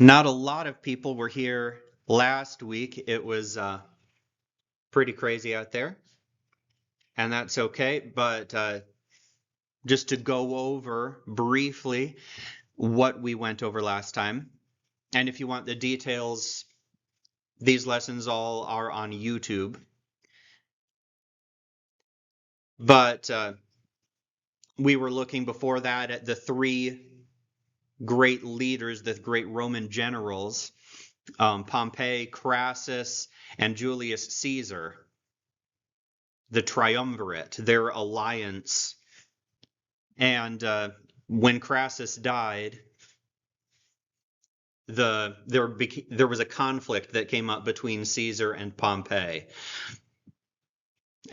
Not a lot of people were here last week. It was pretty crazy out there, and that's okay. But just to go over briefly what we went over last time, and if you want the details, these lessons all are on YouTube. But we were looking before that at the three great leaders, the great Roman generals, Pompey, Crassus, and Julius Caesar, the triumvirate, their alliance. And when Crassus died, there was a conflict that came up between Caesar and Pompey.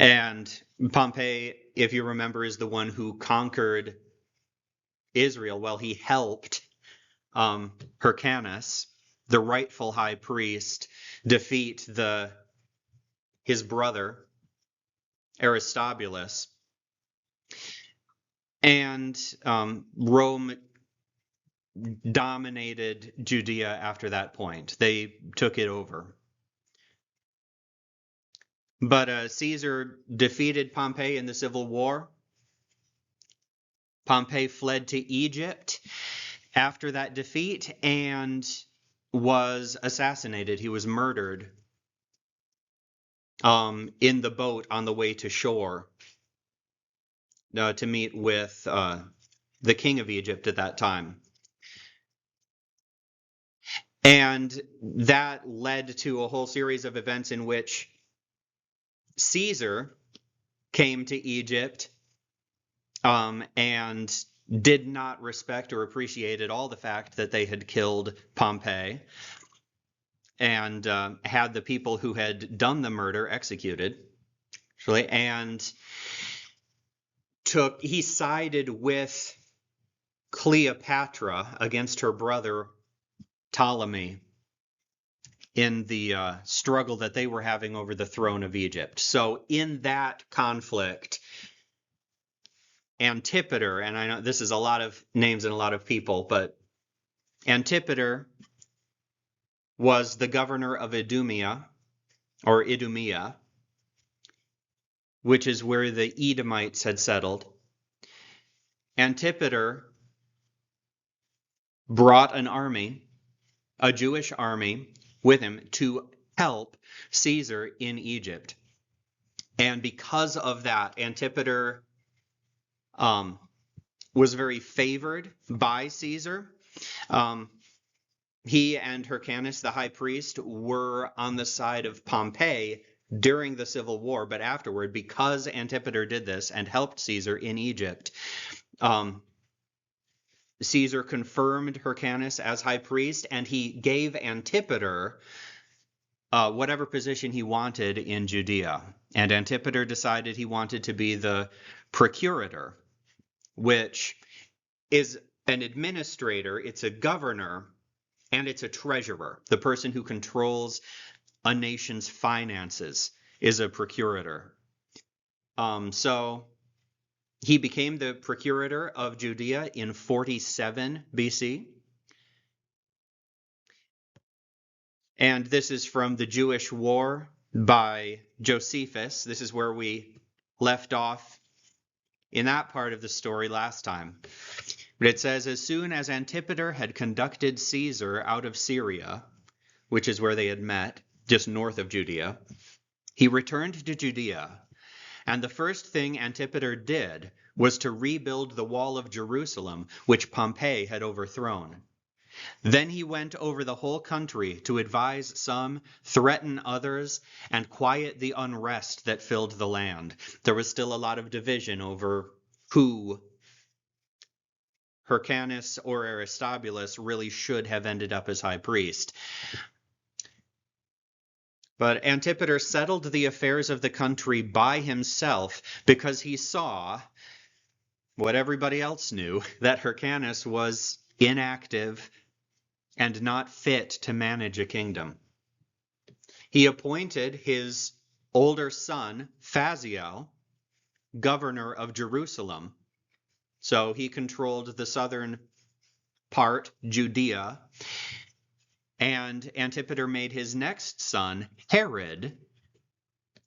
And Pompey, if you remember, is the one who conquered Israel. Well, he helped Hyrcanus, the rightful high priest, defeat his brother Aristobulus. And Rome dominated Judea after that point. They took it over. But Caesar defeated Pompey in the Civil War. Pompey fled to Egypt after that defeat and was assassinated. He was murdered in the boat on the way to shore to meet with the king of Egypt at that time. And that led to a whole series of events in which Caesar came to Egypt and did not respect or appreciate at all the fact that they had killed Pompey and had the people who had done the murder executed. And he sided with Cleopatra against her brother Ptolemy in the struggle that they were having over the throne of Egypt. So in that conflict, Antipater, and I know this is a lot of names and a lot of people, but Antipater was the governor of Idumea, which is where the Edomites had settled. Antipater brought an army, a Jewish army, with him to help Caesar in Egypt. And because of that, Antipater was very favored by Caesar. He and Hyrcanus, the high priest, were on the side of Pompey during the Civil War, but afterward, because Antipater did this and helped Caesar in Egypt, Caesar confirmed Hyrcanus as high priest, and he gave Antipater whatever position he wanted in Judea. And Antipater decided he wanted to be the procurator, which is an administrator, it's a governor, and it's a treasurer. The person who controls a nation's finances is a procurator. So he became the procurator of Judea in 47 BC. And this is from the Jewish War by Josephus. This is where we left off in that part of the story last time. But it says, as soon as Antipater had conducted Caesar out of Syria, which is where they had met, just north of Judea, he returned to Judea. And the first thing Antipater did was to rebuild the wall of Jerusalem, which Pompey had overthrown. Then he went over the whole country to advise some, threaten others, and quiet the unrest that filled the land. There was still a lot of division over who Hyrcanus or Aristobulus really should have ended up as high priest. But Antipater settled the affairs of the country by himself because he saw what everybody else knew, that Hyrcanus was inactive and not fit to manage a kingdom. He appointed his older son, Phaziel, governor of Jerusalem. So he controlled the southern part, Judea, And Antipater made his next son, Herod,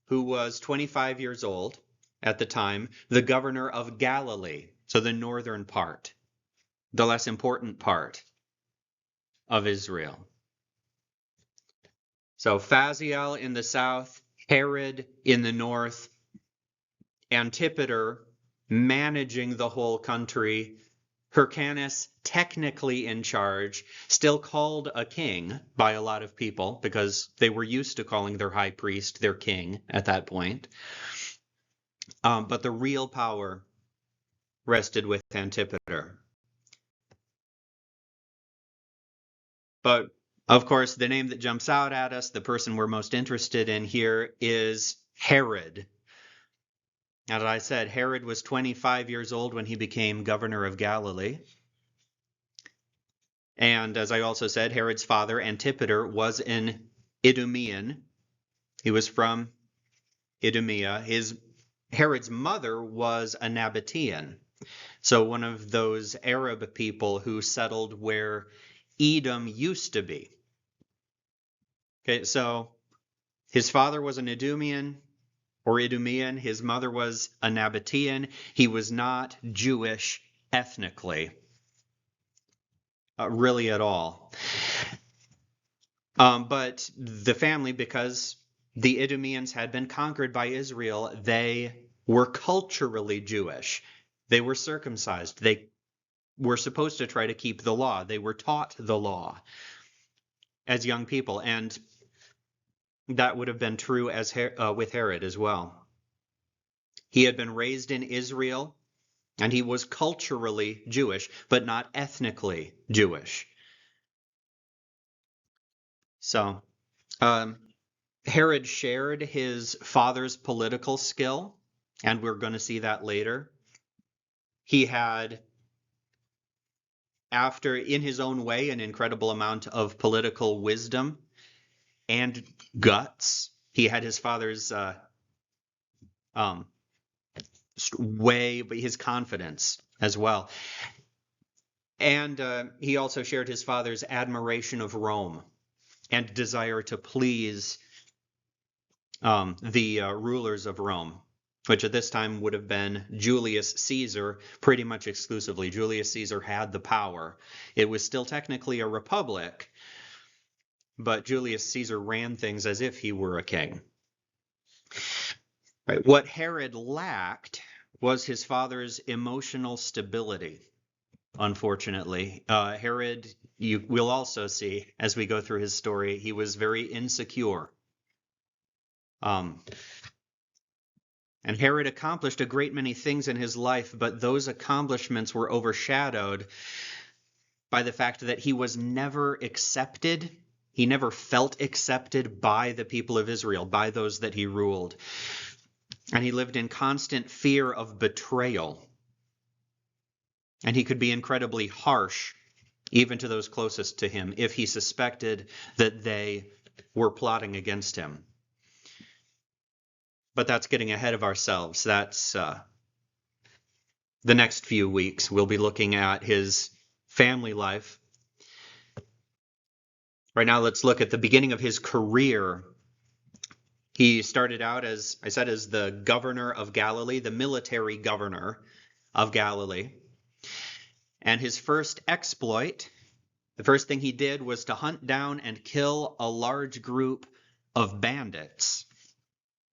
who was 25 years old at the time, the governor of Galilee, so the northern part, the less important part of Israel. So Phaziel in the south, Herod in the north, Antipater managing the whole country, Hyrcanus technically in charge, still called a king by a lot of people because they were used to calling their high priest their king at that point. But the real power rested with Antipater. But of course, the name that jumps out at us, the person we're most interested in here, is Herod. As I said, Herod was 25 years old when he became governor of Galilee. And as I also said, Herod's father, Antipater, was an Idumean. He was from Idumea. Herod's mother was a Nabatean, so one of those Arab people who settled where Edom used to be. Okay, so his father was an Idumean or Idumean. His mother was a Nabatean. He was not Jewish ethnically, really at all. But the family, because the Idumeans had been conquered by Israel, they were culturally Jewish. They were circumcised. They were supposed to try to keep the law. They were taught the law as young people, and that would have been true as with Herod as well. He had been raised in Israel, and he was culturally Jewish, but not ethnically Jewish. So, Herod shared his father's political skill, and we're going to see that later. He had, after, in his own way, an incredible amount of political wisdom and guts. He had his father's way, but his confidence as well. And he also shared his father's admiration of Rome and desire to please the rulers of Rome, which at this time would have been Julius Caesar pretty much exclusively. Julius Caesar had the power. It was still technically a republic, but Julius Caesar ran things as if he were a king. Right. What Herod lacked was his father's emotional stability, unfortunately. Herod, you will also see as we go through his story, he was very insecure. And Herod accomplished a great many things in his life, but those accomplishments were overshadowed by the fact that he was never accepted. He never felt accepted by the people of Israel, by those that he ruled. And he lived in constant fear of betrayal. And he could be incredibly harsh, even to those closest to him, if he suspected that they were plotting against him. But that's getting ahead of ourselves. That's the next few weeks. We'll be looking at his family life. Right now, let's look at the beginning of his career. He started out, as I said, as the governor of Galilee, the military governor of Galilee. And his first exploit, the first thing he did was to hunt down and kill a large group of bandits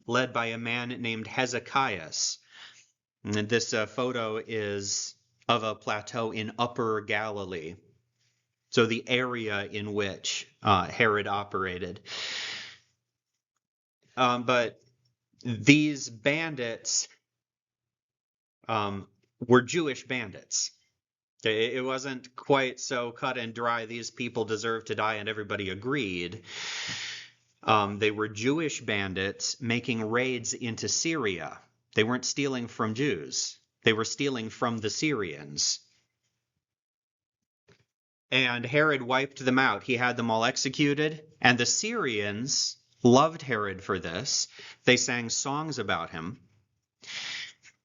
led by a man named Hezekiah. And this photo is of a plateau in Upper Galilee, so the area in which Herod operated. But these bandits were Jewish bandits. It wasn't quite so cut and dry, these people deserve to die, and everybody agreed. They were Jewish bandits making raids into Syria. They weren't stealing from Jews. They were stealing from the Syrians. And Herod wiped them out. He had them all executed, and the Syrians loved Herod for this. They sang songs about him.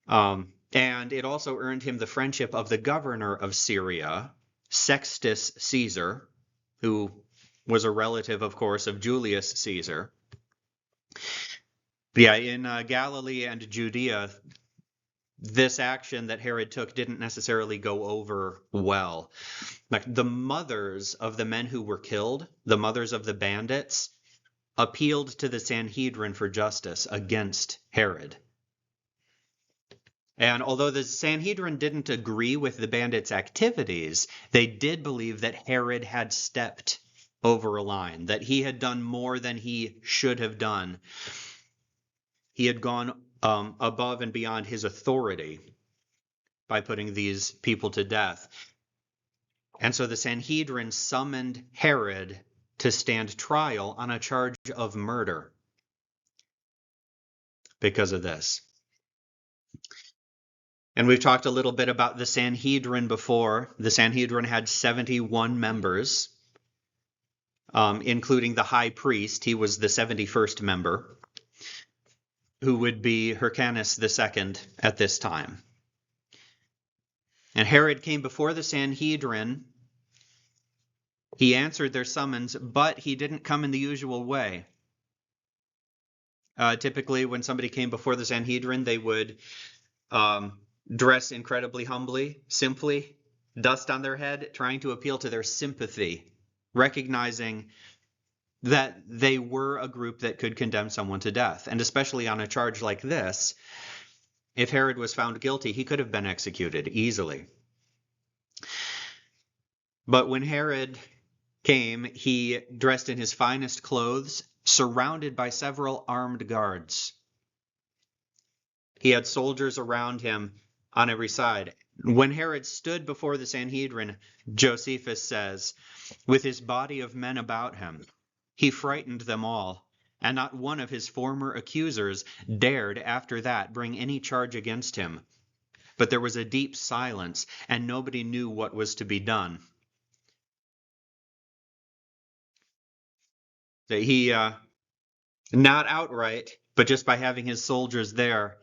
And it also earned him the friendship of the governor of Syria, Sextus Caesar, who was a relative, of course, of Julius Caesar. But yeah, in Galilee and Judea, this action that Herod took didn't necessarily go over well. Like the mothers of the men who were killed, the mothers of the bandits, appealed to the Sanhedrin for justice against Herod. And although the Sanhedrin didn't agree with the bandits' activities, they did believe that Herod had stepped over a line, that he had done more than he should have done. He had gone above and beyond his authority by putting these people to death. And so the Sanhedrin summoned Herod to stand trial on a charge of murder because of this. And we've talked a little bit about the Sanhedrin before. The Sanhedrin had 71 members, including the high priest. He was the 71st member, who would be Hyrcanus II at this time. And Herod came before the Sanhedrin. He answered their summons, but he didn't come in the usual way. Typically, when somebody came before the Sanhedrin, they would dress incredibly humbly, simply, dust on their head, trying to appeal to their sympathy, recognizing that they were a group that could condemn someone to death. And especially on a charge like this, if Herod was found guilty, he could have been executed easily. But when Herod came, he dressed in his finest clothes, surrounded by several armed guards. He had soldiers around him on every side. When Herod stood before the Sanhedrin, Josephus says, with his body of men about him, he frightened them all, and not one of his former accusers dared after that bring any charge against him. But there was a deep silence, and nobody knew what was to be done. He, not outright, but just by having his soldiers there,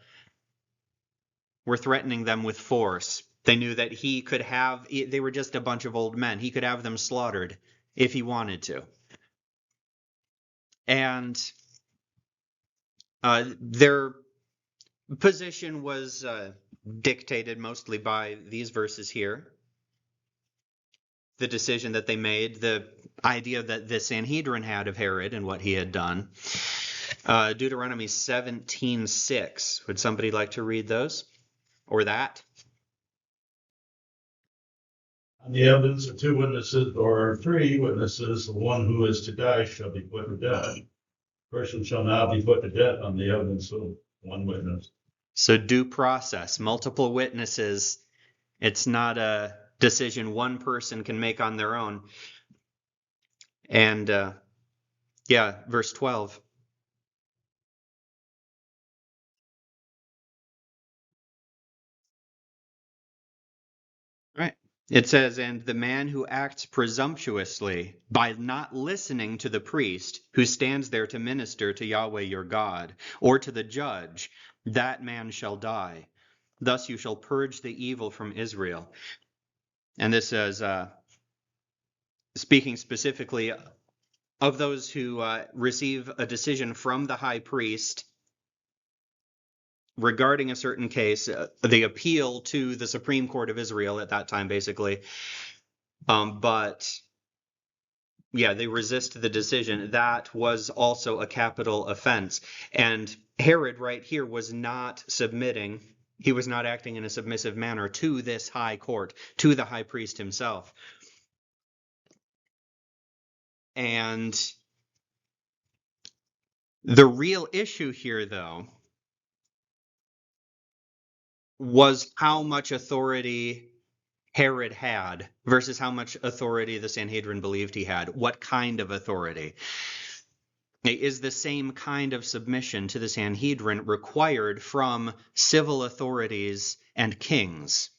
were threatening them with force. They knew that he could have, they were just a bunch of old men. He could have them slaughtered if he wanted to. And their position was dictated mostly by these verses here. The decision that they made, the idea that the Sanhedrin had of Herod and what he had done. Deuteronomy 17:6. Would somebody like to read those? Or that? On the evidence of 2 witnesses or 3 witnesses, the one who is to die shall be put to death. Person shall not be put to death on the evidence of 1 witness. So due process, multiple witnesses. It's not a decision one person can make on their own. And verse 12. Right. It says, and the man who acts presumptuously by not listening to the priest who stands there to minister to Yahweh your God, or to the judge, that man shall die. Thus you shall purge the evil from Israel. And this is speaking specifically of those who receive a decision from the high priest regarding a certain case. They appeal to the Supreme Court of Israel at that time, basically. But they resist the decision. That was also a capital offense. And Herod right here was not submitting. He was not acting in a submissive manner to this high court, to the high priest himself. And the real issue here, though, was how much authority Herod had versus how much authority the Sanhedrin believed he had. What kind of authority? Is the same kind of submission to the Sanhedrin required from civil authorities and kings?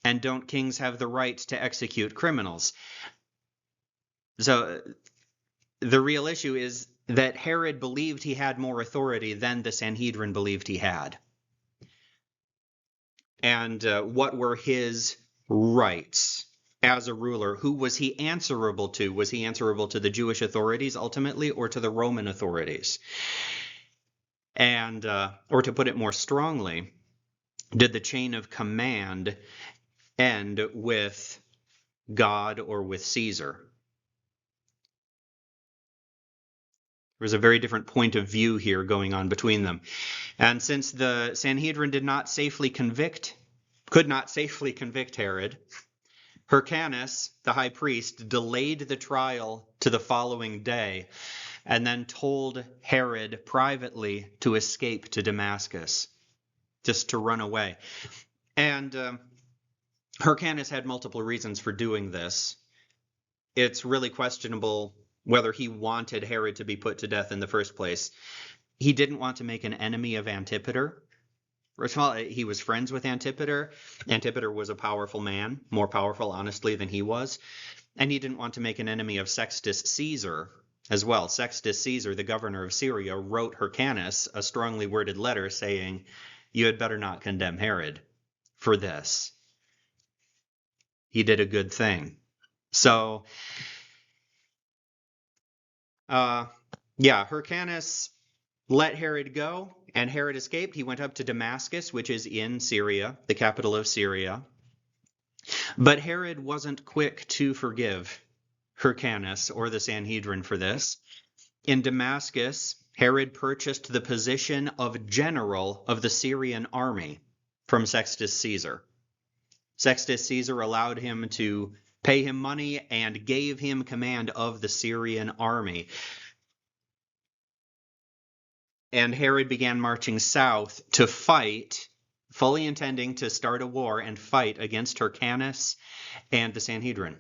And don't kings have the right to execute criminals? So the real issue is that Herod believed he had more authority than the Sanhedrin believed he had. And what were his rights? as a ruler. Who was he answerable to? Was he answerable to the Jewish authorities ultimately, or to the Roman authorities? And, or to put it more strongly, did the chain of command end with God or with Caesar? There was a very different point of view here going on between them. And since the Sanhedrin could not safely convict Herod, Hyrcanus, the high priest, delayed the trial to the following day and then told Herod privately to escape to Damascus, just to run away. And Hyrcanus had multiple reasons for doing this. It's really questionable whether he wanted Herod to be put to death in the first place. He didn't want to make an enemy of Antipater. First of all, he was friends with Antipater. Antipater was a powerful man, more powerful, honestly, than he was. And he didn't want to make an enemy of Sextus Caesar as well. Sextus Caesar, the governor of Syria, wrote Hyrcanus a strongly worded letter saying, "You had better not condemn Herod for this. He did a good thing." So, Hyrcanus let Herod go, and Herod escaped. He went up to Damascus, which is in Syria, the capital of Syria. But Herod wasn't quick to forgive Hyrcanus or the Sanhedrin for this. In Damascus, Herod purchased the position of general of the Syrian army from Sextus Caesar. Sextus Caesar allowed him to pay him money and gave him command of the Syrian army. And Herod began marching south to fight, fully intending to start a war and fight against Hyrcanus and the Sanhedrin.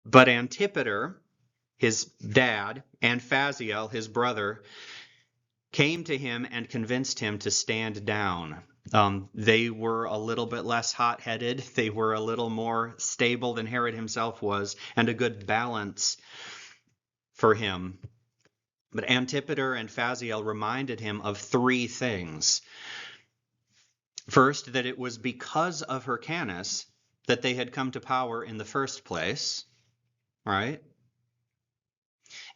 But Antipater, his dad, and Phasael, his brother, came to him and convinced him to stand down. They were a little bit less hot-headed. They were a little more stable than Herod himself was, and a good balance for him. But Antipater and Phasael reminded him of three things. First, that it was because of Hyrcanus that they had come to power in the first place, right?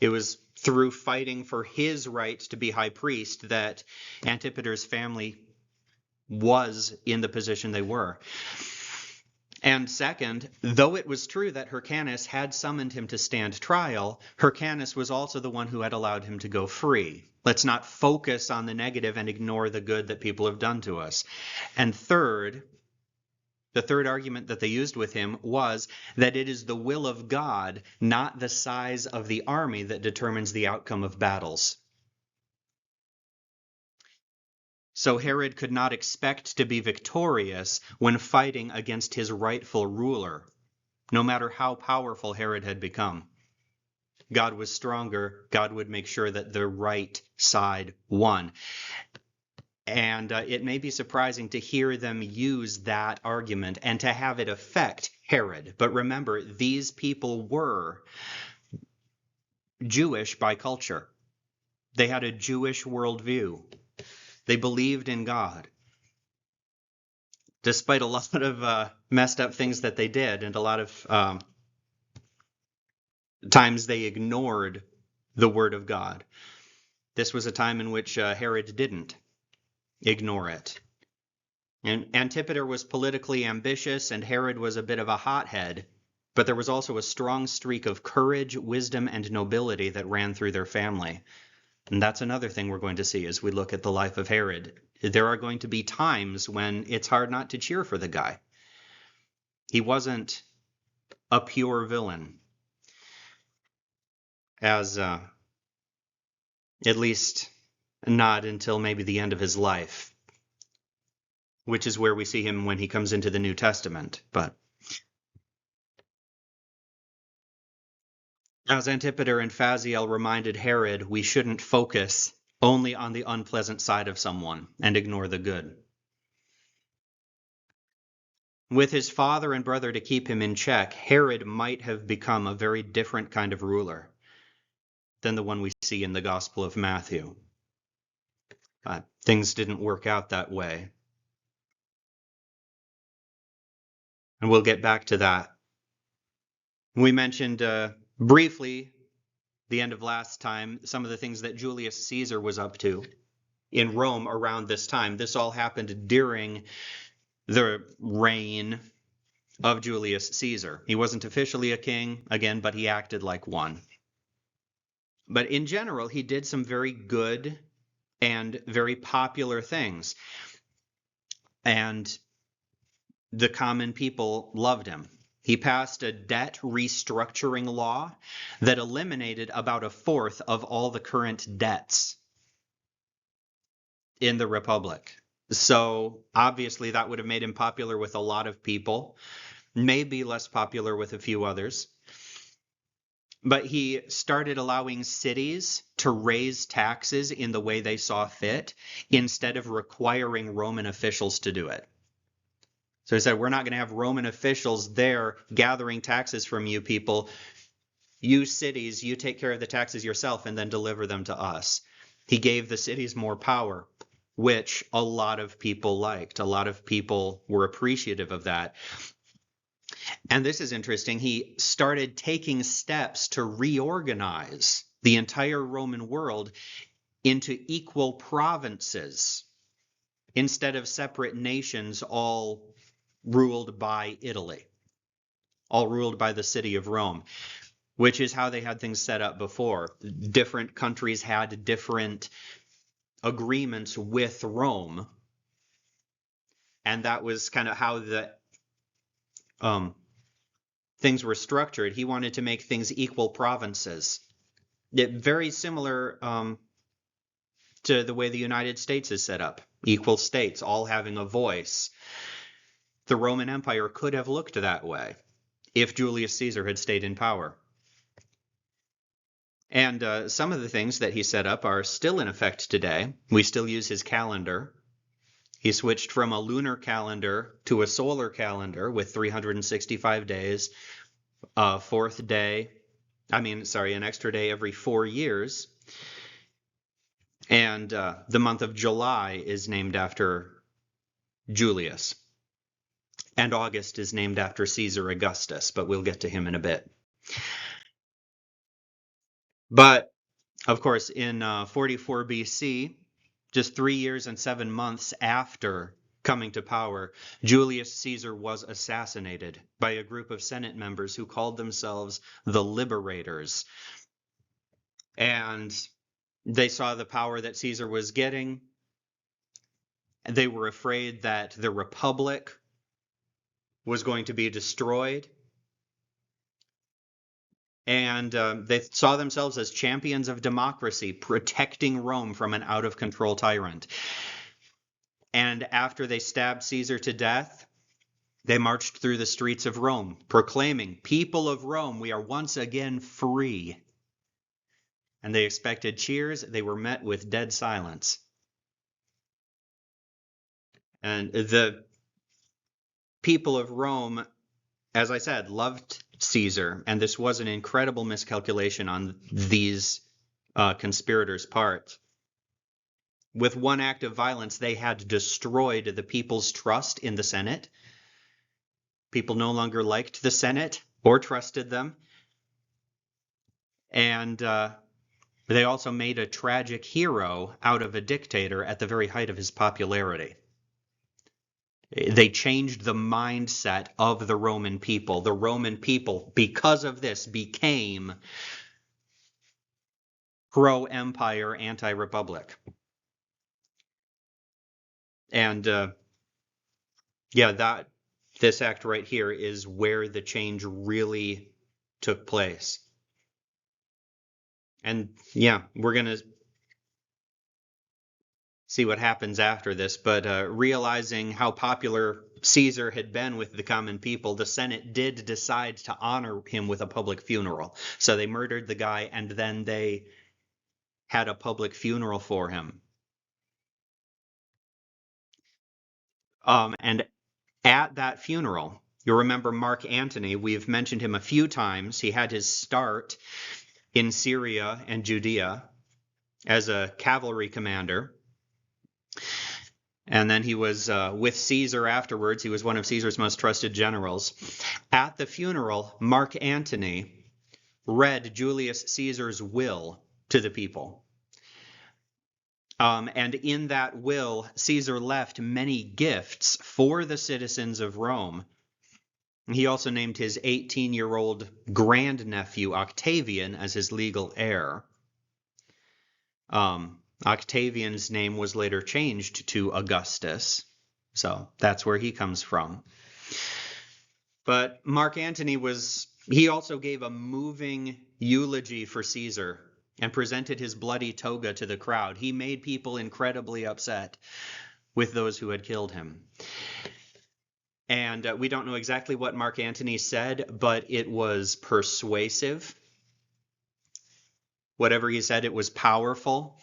It was through fighting for his right to be high priest that Antipater's family was in the position they were. And second, though it was true that Hyrcanus had summoned him to stand trial, Hyrcanus was also the one who had allowed him to go free. Let's not focus on the negative and ignore the good that people have done to us. And third, the third argument that they used with him was that it is the will of God, not the size of the army, that determines the outcome of battles. So Herod could not expect to be victorious when fighting against his rightful ruler, no matter how powerful Herod had become. God was stronger. God would make sure that the right side won. And it may be surprising to hear them use that argument and to have it affect Herod. But remember, these people were Jewish by culture. They had a Jewish worldview. They believed in God, despite a lot of messed up things that they did, and a lot of times they ignored the word of God. This was a time in which Herod didn't ignore it. And Antipater was politically ambitious, and Herod was a bit of a hothead, but there was also a strong streak of courage, wisdom, and nobility that ran through their family. And that's another thing we're going to see as we look at the life of Herod. There are going to be times when it's hard not to cheer for the guy. He wasn't a pure villain, as at least not until maybe the end of his life, which is where we see him when he comes into the New Testament. But as Antipater and Phasael reminded Herod, we shouldn't focus only on the unpleasant side of someone and ignore the good. With his father and brother to keep him in check, Herod might have become a very different kind of ruler than the one we see in the Gospel of Matthew. But things didn't work out that way. And we'll get back to that. We mentioned briefly the end of last time some of the things that Julius Caesar was up to in Rome around this time. This all happened during the reign of Julius Caesar. He wasn't officially a king, again, but he acted like one. But in general, he did some very good and very popular things. And the common people loved him. He passed a debt restructuring law that eliminated about a fourth of all the current debts in the Republic. So obviously that would have made him popular with a lot of people, maybe less popular with a few others. But he started allowing cities to raise taxes in the way they saw fit instead of requiring Roman officials to do it. So he said, we're not going to have Roman officials there gathering taxes from you people. You cities, you take care of the taxes yourself and then deliver them to us. He gave the cities more power, which a lot of people liked. A lot of people were appreciative of that. And this is interesting. He started taking steps to reorganize the entire Roman world into equal provinces instead of separate nations all ruled by Italy, all ruled by the city of Rome, which is how they had things set up before. Different countries had different agreements with Rome, and that was kind of how the things were structured. He wanted to make things equal provinces. Very similar to the way the United States is set up. Equal states, all having a voice. The Roman Empire could have looked that way if Julius Caesar had stayed in power. And some of the things that he set up are still in effect today. We still use his calendar. He switched from a lunar calendar to a solar calendar with 365 days, an extra day every 4 years. And the month of July is named after Julius. And August is named after Caesar Augustus, but we'll get to him in a bit. But, of course, in 44 BC, just 3 years and 7 months after coming to power, Julius Caesar was assassinated by a group of Senate members who called themselves the Liberators. And they saw the power that Caesar was getting. They were afraid that the Republic was going to be destroyed. And they saw themselves as champions of democracy, protecting Rome from an out-of-control tyrant. And after they stabbed Caesar to death, they marched through the streets of Rome, proclaiming, "People of Rome, we are once again free." And they expected cheers. They were met with dead silence. And the people of Rome, as I said, loved Caesar, and this was an incredible miscalculation on these conspirators' part. With one act of violence, they had destroyed the people's trust in the Senate. People no longer liked the Senate or trusted them. And they also made a tragic hero out of a dictator at the very height of his popularity. They changed the mindset of the Roman people. The Roman people, because of this, became pro-empire, anti-republic. And this act right here is where the change really took place. And we're going to see what happens after this, but realizing how popular Caesar had been with the common people, the Senate did decide to honor him with a public funeral. So they murdered the guy, and then they had a public funeral for him. And at that funeral, you'll remember Mark Antony. We've mentioned him a few times. He had his start in Syria and Judea as a cavalry commander. And then he was with Caesar afterwards. He was one of Caesar's most trusted generals. At the funeral, Mark Antony read Julius Caesar's will to the people. And in that will, Caesar left many gifts for the citizens of Rome. He also named his 18-year-old grandnephew Octavian as his legal heir. Octavian's name was later changed to Augustus, so that's where he comes from. But Mark Antony he also gave a moving eulogy for Caesar and presented his bloody toga to the crowd. He made people incredibly upset with those who had killed him. And we don't know exactly what Mark Antony said, but it was persuasive. Whatever he said, it was powerful.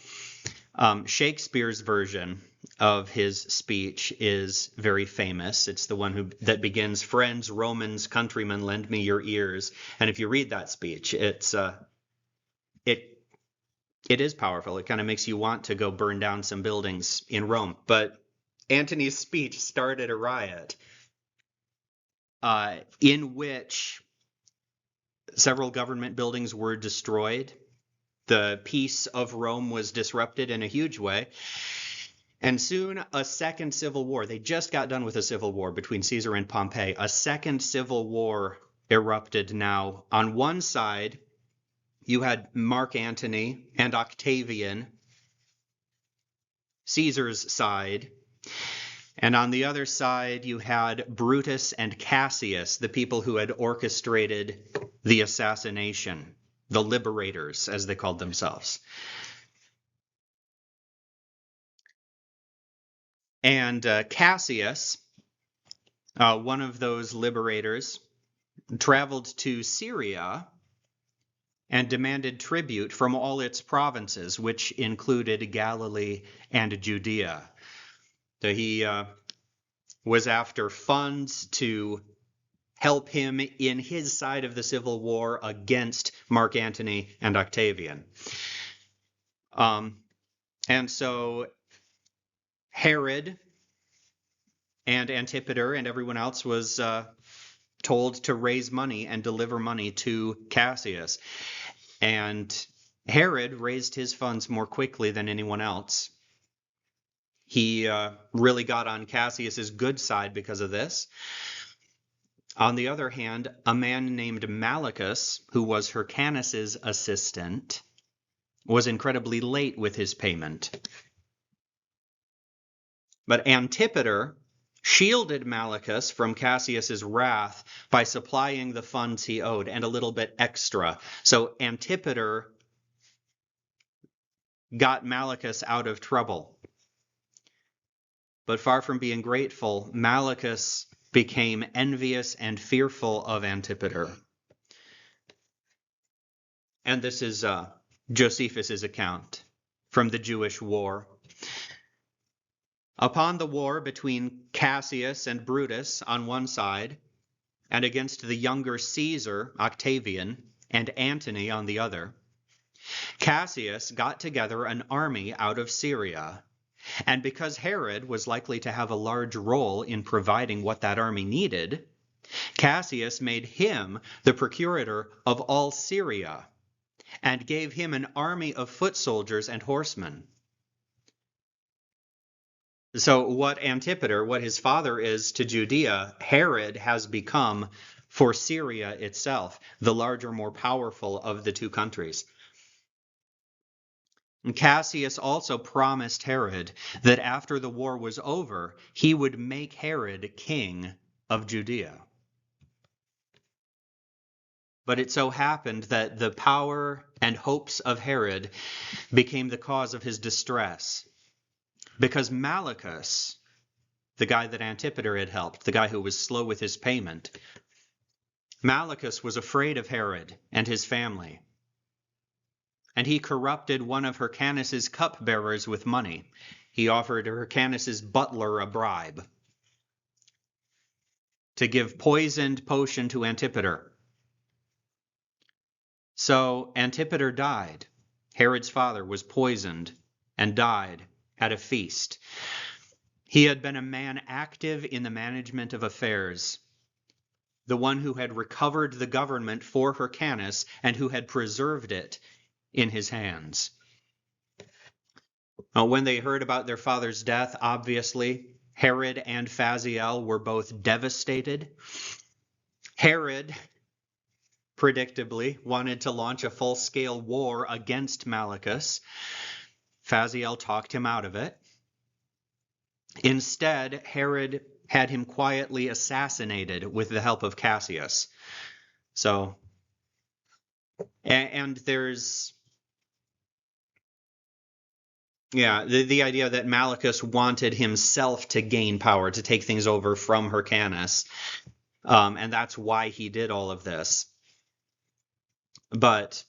Shakespeare's version of his speech is very famous. It's the one that begins, "Friends, Romans, countrymen, lend me your ears." And if you read that speech, it is powerful. It kind of makes you want to go burn down some buildings in Rome. But Antony's speech started a riot in which several government buildings were destroyed. The peace of Rome was disrupted in a huge way. And soon a second civil war, they just got done with a civil war between Caesar and Pompey. A second civil war erupted now. On one side, you had Mark Antony and Octavian, Caesar's side. And on the other side, you had Brutus and Cassius, the people who had orchestrated the assassination, the liberators, as they called themselves. And Cassius, one of those liberators, traveled to Syria and demanded tribute from all its provinces, which included Galilee and Judea. So he was after funds to help him in his side of the civil war against Mark Antony and Octavian. And so Herod and Antipater and everyone else was told to raise money and deliver money to Cassius. And Herod raised his funds more quickly than anyone else. He really got on Cassius's good side because of this. On the other hand, a man named Malichus, who was Hyrcanus's assistant, was incredibly late with his payment. But Antipater shielded Malichus from Cassius's wrath by supplying the funds he owed and a little bit extra. So Antipater got Malichus out of trouble. But far from being grateful, Malichus became envious and fearful of Antipater. And this is Josephus's account from the Jewish War. Upon the war between Cassius and Brutus on one side, and against the younger Caesar, Octavian, and Antony on the other, Cassius got together an army out of Syria. And because Herod was likely to have a large role in providing what that army needed, Cassius made him the procurator of all Syria and gave him an army of foot soldiers and horsemen. So what Antipater, what his father is to Judea, Herod has become for Syria itself, the larger, more powerful of the two countries. And Cassius also promised Herod that after the war was over, he would make Herod king of Judea. But it so happened that the power and hopes of Herod became the cause of his distress, because Malichus, the guy that Antipater had helped, the guy who was slow with his payment, Malichus was afraid of Herod and his family. And he corrupted one of Hyrcanus's cupbearers with money. He offered Hyrcanus's butler a bribe to give poisoned potion to Antipater. So Antipater died. Herod's father was poisoned and died at a feast. He had been a man active in the management of affairs, the one who had recovered the government for Hyrcanus and who had preserved it in his hands. When they heard about their father's death, obviously, Herod and Phaziel were both devastated. Herod, predictably, wanted to launch a full-scale war against Malichus. Phaziel talked him out of it. Instead, Herod had him quietly assassinated with the help of Cassius. So, and there's, the idea that Malichus wanted himself to gain power, to take things over from Hyrcanus, and that's why he did all of this. But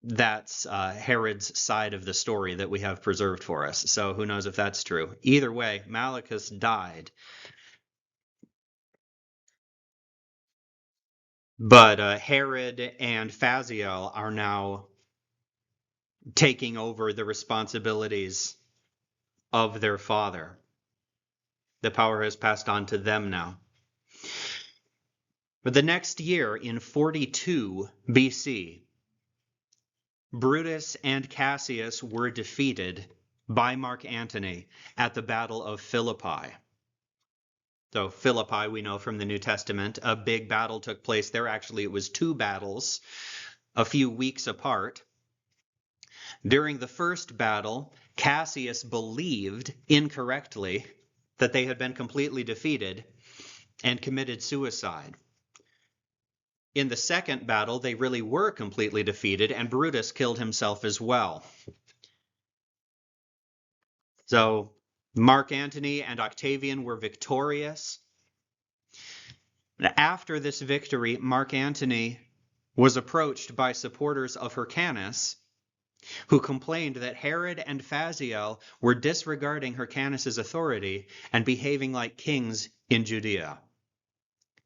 that's Herod's side of the story that we have preserved for us. So who knows if that's true. Either way, Malichus died. But Herod and Phaziel are now taking over the responsibilities of their father. The power has passed on to them now. But the next year, in 42 BC, Brutus and Cassius were defeated by Mark Antony at the Battle of Philippi. So Philippi, we know from the New Testament, a big battle took place there. Actually, it was two battles, a few weeks apart. During the first battle, Cassius believed incorrectly that they had been completely defeated and committed suicide. In the second battle, they really were completely defeated, and Brutus killed himself as well. So Mark Antony and Octavian were victorious. After this victory, Mark Antony was approached by supporters of Hyrcanus, who complained that Herod and Phaziel were disregarding Hyrcanus' authority and behaving like kings in Judea.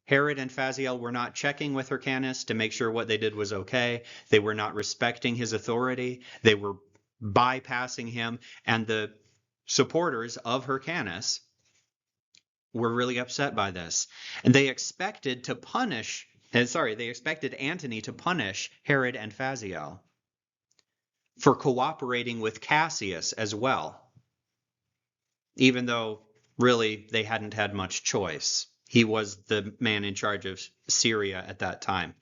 Herod and Phaziel were not checking with Hyrcanus to make sure what they did was okay. They were not respecting his authority. They were bypassing him, and the supporters of Hyrcanus were really upset by this. And they expected Antony to punish Herod and Phaziel for cooperating with Cassius as well, even though really they hadn't had much choice. He was the man in charge of Syria at that time.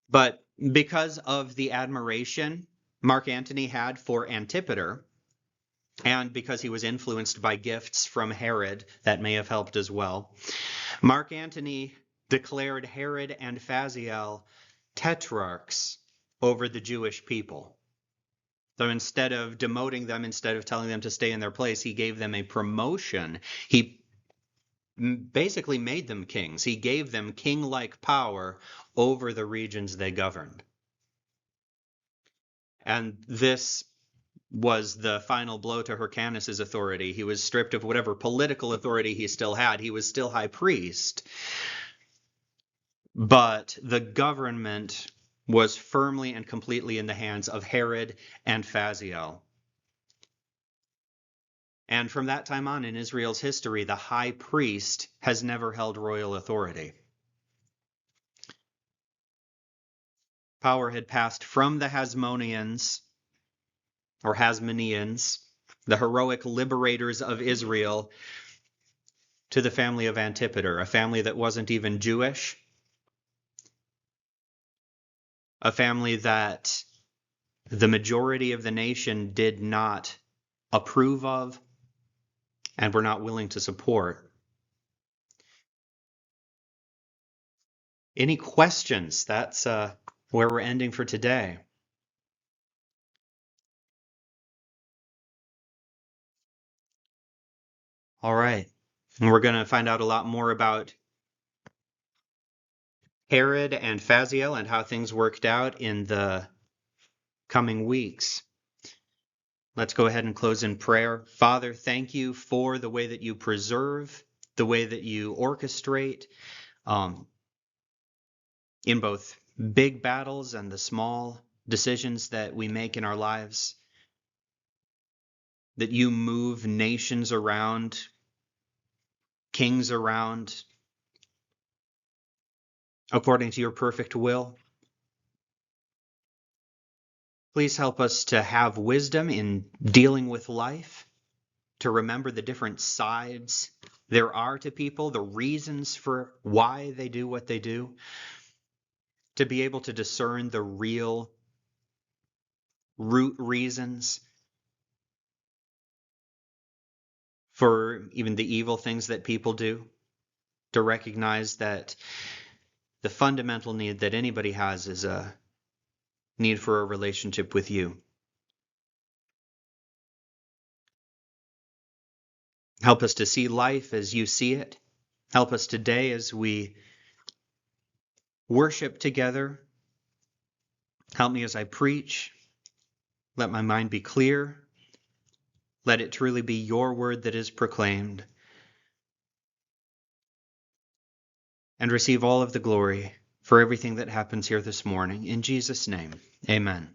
But because of the admiration Mark Antony had for Antipater, and because he was influenced by gifts from Herod, that may have helped as well, Mark Antony declared Herod and Phaziel tetrarchs over the Jewish people. So instead of demoting them, instead of telling them to stay in their place, he gave them a promotion. He basically made them kings. He gave them king-like power over the regions they governed. And this was the final blow to Hyrcanus' authority. He was stripped of whatever political authority he still had. He was still high priest. But the government was firmly and completely in the hands of Herod and Phaziel. And from that time on in Israel's history, the high priest has never held royal authority. Power had passed from the Hasmoneans, or Hasmoneans, the heroic liberators of Israel, to the family of Antipater, a family that wasn't even Jewish, a family that the majority of the nation did not approve of and were not willing to support. Any questions? That's where we're ending for today. All right. And we're going to find out a lot more about Herod and Phaziel and how things worked out in the coming weeks. Let's go ahead and close in prayer. Father, thank you for the way that you preserve, the way that you orchestrate in both big battles and the small decisions that we make in our lives. that you move nations around, kings around, according to your perfect will. Please help us to have wisdom in dealing with life, to remember the different sides there are to people, the reasons for why they do what they do, to be able to discern the real root reasons for even the evil things that people do, to recognize that the fundamental need that anybody has is a need for a relationship with you. Help us to see life as you see it. Help us today as we worship together. Help me as I preach. Let my mind be clear. Let it truly be your word that is proclaimed. And receive all of the glory for everything that happens here this morning. In Jesus' name, amen.